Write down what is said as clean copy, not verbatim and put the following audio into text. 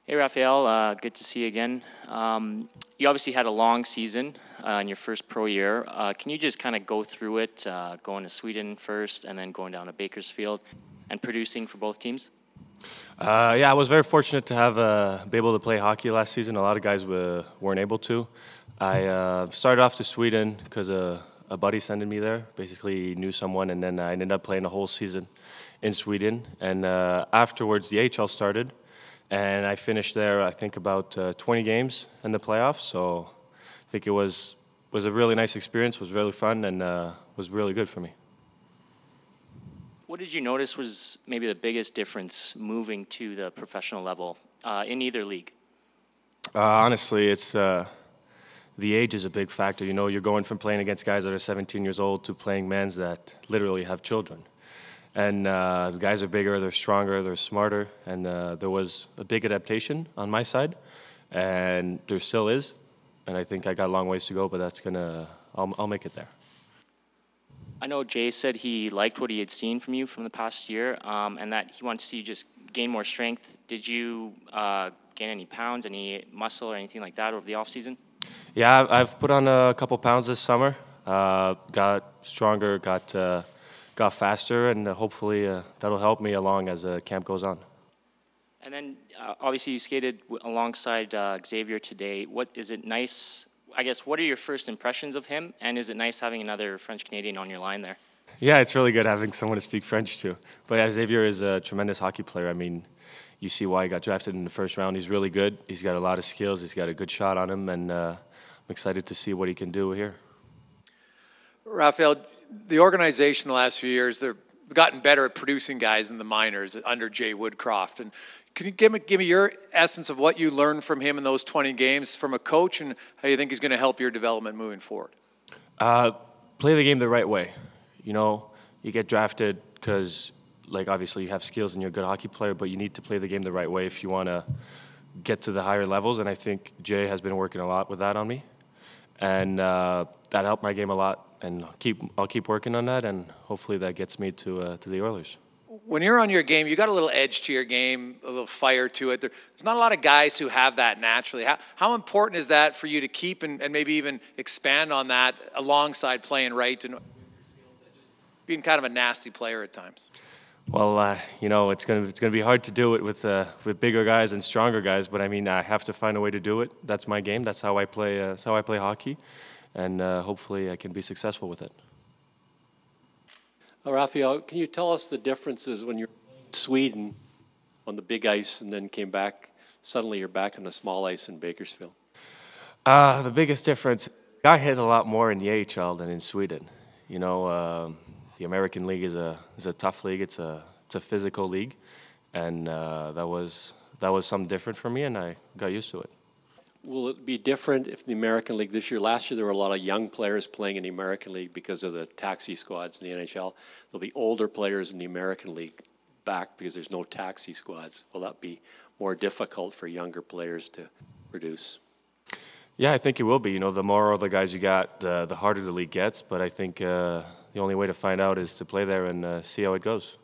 Hey, Raphael. Good to see you again. You obviously had a long season in your first pro year. Can you just kind of go through it, going to Sweden first and then going down to Bakersfield and producing for both teams? Yeah, I was very fortunate to have be able to play hockey last season. A lot of guys weren't able to. I started off to Sweden because a buddy sent me there. Basically, knew someone, and then I ended up playing a whole season in Sweden. And afterwards, the AHL started, and I finished there. I think about 20 games in the playoffs. So I think it was a really nice experience. Was really fun, and was really good for me. What did you notice was maybe the biggest difference moving to the professional level in either league? Honestly, it's the age is a big factor. You know, you're going from playing against guys that are 17 years old to playing mans that literally have children. And the guys are bigger, they're stronger, they're smarter, and there was a big adaptation on my side, and there still is. And I think I got a long ways to go, but I'll make it there. I know Jay said he liked what he had seen from you from the past year, and that he wanted to see you just gain more strength. Did you gain any pounds, any muscle, or anything like that over the offseason? Yeah, I've put on a couple pounds this summer. Got stronger, got faster, and hopefully that'll help me along as camp goes on. And then, obviously, you skated alongside Xavier today. What is it nice? I guess, what are your first impressions of him, and is it nice having another French-Canadian on your line there? Yeah, it's really good having someone to speak French to. But yeah, Xavier is a tremendous hockey player. I mean, you see why he got drafted in the first round. He's really good. He's got a lot of skills. He's got a good shot on him, and I'm excited to see what he can do here. Raphael, the organization the last few years, they've gotten better at producing guys in the minors under Jay Woodcroft. And can you give me your essence of what you learned from him in those 20 games from a coach, and how you think he's going to help your development moving forward? Play the game the right way. You know, you get drafted because, like, obviously you have skills and you're a good hockey player, but you need to play the game the right way if you want to get to the higher levels. And I think Jay has been working a lot with that on me, and that helped my game a lot. And I'll keep working on that, and hopefully that gets me to the Oilers. When you're on your game, you got a little edge to your game, a little fire to it. There's not a lot of guys who have that naturally. How important is that for you to keep and maybe even expand on that alongside playing right and being kind of a nasty player at times? Well, you know, it's gonna be hard to do it with bigger guys and stronger guys. But I mean, I have to find a way to do it. That's my game. That's how I play. That's how I play hockey, and hopefully I can be successful with it. Raphael, can you tell us the differences when you're in Sweden on the big ice and then came back, suddenly you're back on the small ice in Bakersfield? The biggest difference, I hit a lot more in the AHL than in Sweden. You know, the American League is a tough league. It's a physical league, and that was something different for me, and I got used to it. Will it be different if the American League this year? Last year there were a lot of young players playing in the American League because of the taxi squads in the NHL. There'll be older players in the American League back because there's no taxi squads. Will that be more difficult for younger players to produce? Yeah, I think it will be. You know, the more older guys you got, the harder the league gets. But I think the only way to find out is to play there and see how it goes.